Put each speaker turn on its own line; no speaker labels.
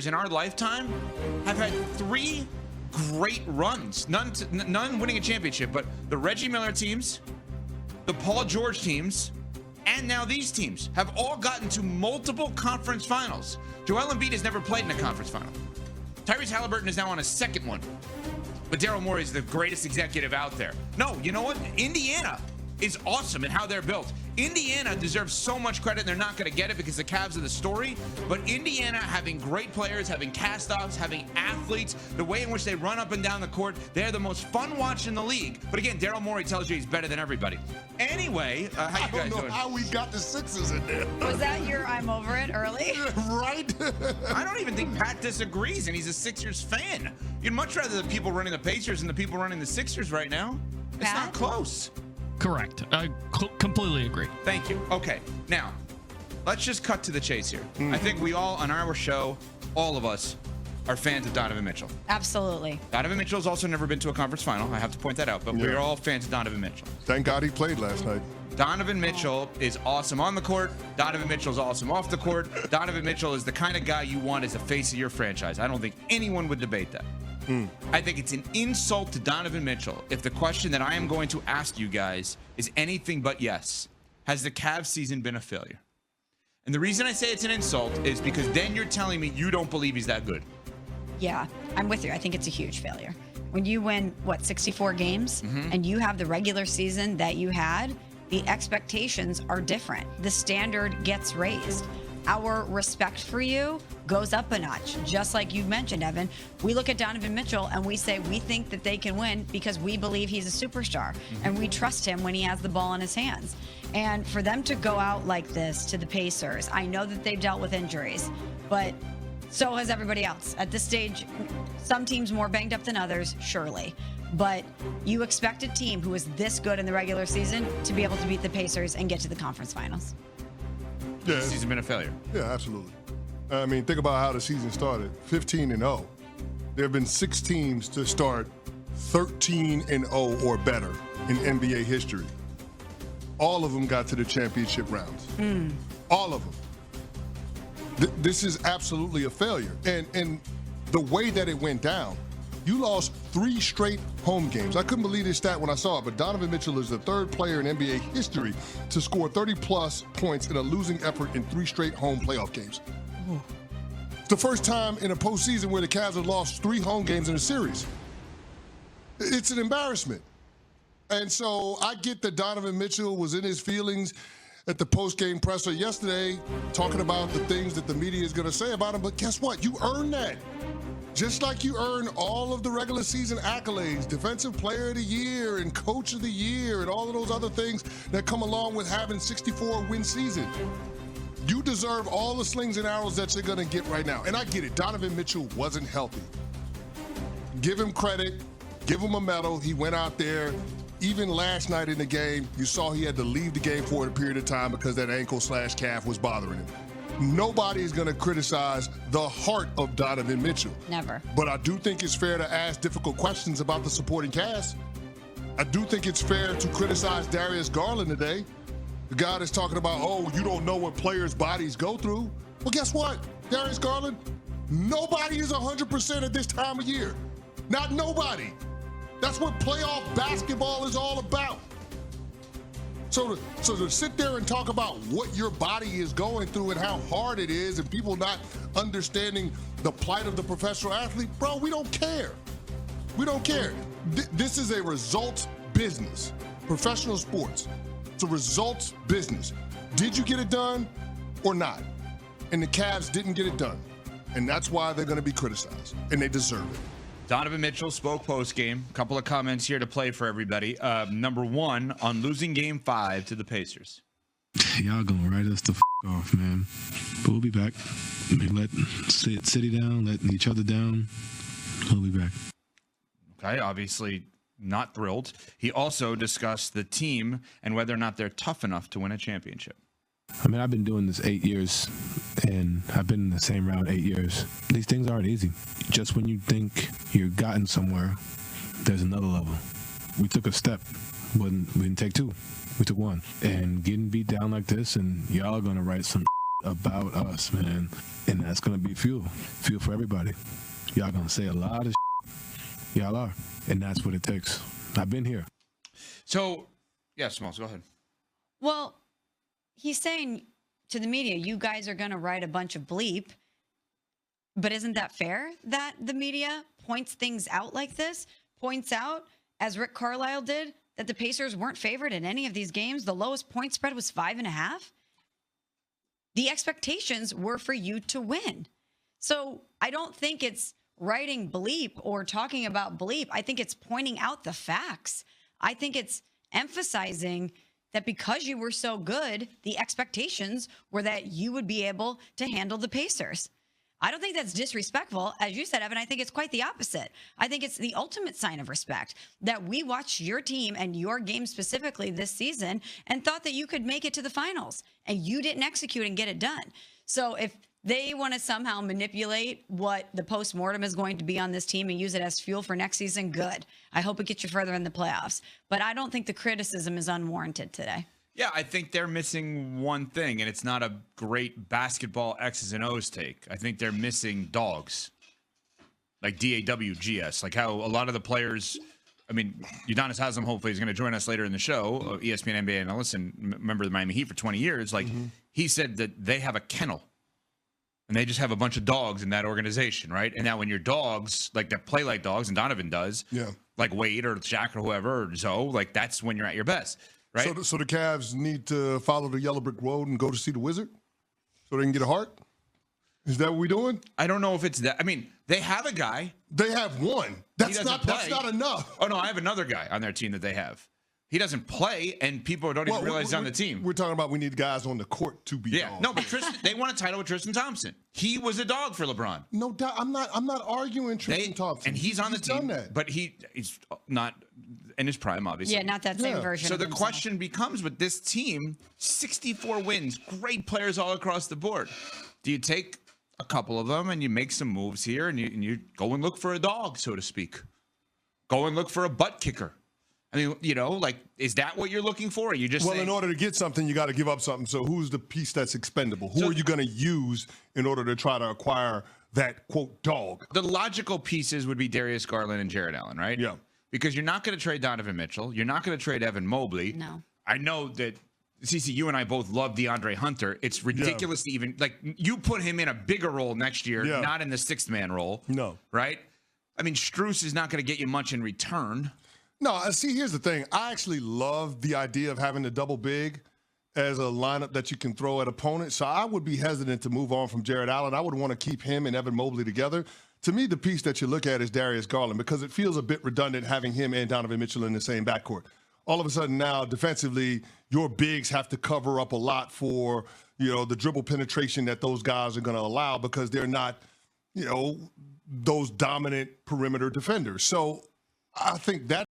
in our lifetime have had 3 great runs. None winning a championship, but the Reggie Miller teams, the Paul George teams, and now these teams have all gotten to multiple conference finals. Joel Embiid has never played in a conference final. Tyrese Halliburton is now on a second one. But Daryl Morey is the greatest executive out there. No, you know what? Indiana is awesome in how they're built. Indiana deserves so much credit, and they're not going to get it because the Cavs are the story. But Indiana having great players, having cast-offs, having athletes, the way in which they run up and down the court, they're the most fun watch in the league. But again, Daryl Morey tells you he's better than everybody. Anyway, how you guys doing?
I don't know how we got the Sixers in there.
Was that your I'm over it early?
Right?
I don't even think Pat disagrees, and he's a Sixers fan. You'd much rather the people running the Pacers than the people running the Sixers right now. It's not close.
Correct. I completely agree.
Thank you. Okay, now, let's just cut to the chase here. I think we all, on our show, all of us, are fans of Donovan Mitchell.
Absolutely.
Donovan Mitchell's also never been to a conference final. I have to point that out, but we're all fans of Donovan Mitchell.
Thank God he played last night.
Donovan Mitchell is awesome on the court. Donovan Mitchell's awesome off the court. Donovan Mitchell is the kind of guy you want as the face of your franchise. I don't think anyone would debate that. I think it's an insult to Donovan Mitchell if the question that I am going to ask you guys is anything but yes. Has the Cavs season been a failure? And the reason I say it's an insult is because then you're telling me you don't believe he's that good.
Yeah, I'm with you. I think it's a huge failure. When you win, 64 games, and you have the regular season that you had, the expectations are different. The standard gets raised. Our respect for you goes up a notch. Just like you mentioned, Evan, we look at Donovan Mitchell and we say we think that they can win because we believe he's a superstar and we trust him when he has the ball in his hands. And for them to go out like this to the Pacers, I know that they've dealt with injuries, but so has everybody else. At this stage, some teams more banged up than others, surely. But you expect a team who is this good in the regular season to be able to beat the Pacers and get to the conference finals.
Yeah,
This season been a failure.
Yeah, absolutely. I mean, think about how the season started. 15-0. There have been 6 teams to start 13-0 or better in NBA history. All of them got to the championship rounds. All of them. This is absolutely a failure. And the way that it went down, you lost 3 straight home games. I couldn't believe this stat when I saw it, but Donovan Mitchell is the 3rd player in NBA history to score 30-plus points in a losing effort in 3 straight home playoff games. It's the first time in a postseason where the Cavs have lost 3 home games in a series. It's an embarrassment. And so I get that Donovan Mitchell was in his feelings at the post-game presser yesterday talking about the things that the media is going to say about him, but guess what? You earned that. Just like you earn all of the regular season accolades, Defensive Player of the Year and Coach of the Year and all of those other things that come along with having 64-win season. You deserve all the slings and arrows that you're going to get right now. And I get it. Donovan Mitchell wasn't healthy. Give him credit. Give him a medal. He went out there. Even last night in the game, you saw he had to leave the game for a period of time because that ankle/calf was bothering him. Nobody is going to criticize the heart of Donovan Mitchell.
Never.
But I do think it's fair to ask difficult questions about the supporting cast. I do think it's fair to criticize Darius Garland today. The guy that's talking about, oh, you don't know what players' bodies go through. Well, guess what, Darius Garland? Nobody is 100% at this time of year. Not nobody. That's what playoff basketball is all about. So to sit there and talk about what your body is going through and how hard it is and people not understanding the plight of the professional athlete, bro, we don't care. We don't care. This is a results business, professional sports. It's a results business. Did you get it done or not? And the Cavs didn't get it done. And that's why they're going to be criticized, and they deserve it.
Donovan Mitchell spoke post-game. A couple of comments here to play for everybody. Number 1, on losing Game 5 to the Pacers.
Y'all gonna write us the off, man. But we'll be back. Let City down, let each other down. We'll be back.
Okay, obviously not thrilled. He also discussed the team and whether or not they're tough enough to win a championship.
I mean, I've been doing this 8 years, and I've been in the same route 8 years. These things aren't easy. Just when you think you've gotten somewhere, there's another level. We took a step. We didn't take 2. We took 1. And getting beat down like this, and y'all are going to write some about us, man. And that's going to be fuel for everybody. Y'all going to say a lot of y'all are. And that's what it takes. I've been here.
So, yeah, Smalls, go ahead.
Well, he's saying to the media, you guys are going to write a bunch of bleep. But isn't that fair that the media points things out like this? Points out, as Rick Carlisle did, that the Pacers weren't favored in any of these games. The lowest point spread was 5.5. The expectations were for you to win. So I don't think it's writing bleep or talking about bleep. I think it's pointing out the facts. I think it's emphasizing that because you were so good, the expectations were that you would be able to handle the Pacers. I don't think that's disrespectful. As you said, Evan, I think it's quite the opposite. I think it's the ultimate sign of respect that we watched your team and your game specifically this season and thought that you could make it to the finals, and you didn't execute and get it done. So if they want to somehow manipulate what the postmortem is going to be on this team and use it as fuel for next season, good. I hope it gets you further in the playoffs. But I don't think the criticism is unwarranted today.
Yeah, I think they're missing one thing, and it's not a great basketball X's and O's take. I think they're missing dogs, like DAWGS, like how a lot of the players, I mean, Udonis Haslem hopefully is going to join us later in the show, ESPN NBA analyst and member of the Miami Heat for 20 years. Like, he said that they have a kennel, and they just have a bunch of dogs in that organization, right? And now when your dogs, like that play like dogs, and Donovan does, like Wade or Shaq or whoever, or Zoe, like that's when you're at your best. Right?
So the Cavs need to follow the yellow brick road and go to see the Wizard so they can get a heart? Is that what we're doing?
I don't know if it's that. I mean, they have a guy.
They have one. That's not enough.
Oh, no, I have another guy on their team that they have. He doesn't play, and people don't even realize he's on the team.
We're talking about we need guys on the court to be dogs.
No, but they won a title with Tristan Thompson. He was a dog for LeBron.
No doubt. I'm not arguing Tristan Thompson.
And he's on the team,
done that.
but he's not in his prime, obviously.
Yeah, not that same version.
So
of
the
himself.
question becomes with this team, 64 wins, great players all across the board. Do you take a couple of them and you make some moves here and you go and look for a dog, so to speak? Go and look for a butt kicker. I mean, like, is that what you're looking for? Or you just
in order to get something, you got to give up something. So who's the piece that's expendable? Who are you going to use in order to try to acquire that, quote, dog?
The logical pieces would be Darius Garland and Jared Allen, right?
Yeah.
Because you're not going to trade Donovan Mitchell. You're not going to trade Evan Mobley.
No.
I know that, CeCe, you and I both love DeAndre Hunter. It's ridiculous to even, like, you put him in a bigger role next year, not in the sixth-man role.
No.
Right? I mean, Strus is not going to get you much in return.
No, see, here's the thing. I actually love the idea of having the double big as a lineup that you can throw at opponents. So I would be hesitant to move on from Jared Allen. I would want to keep him and Evan Mobley together. To me, the piece that you look at is Darius Garland because it feels a bit redundant having him and Donovan Mitchell in the same backcourt. All of a sudden now, defensively, your bigs have to cover up a lot for, the dribble penetration that those guys are going to allow because they're not, those dominant perimeter defenders. So I think that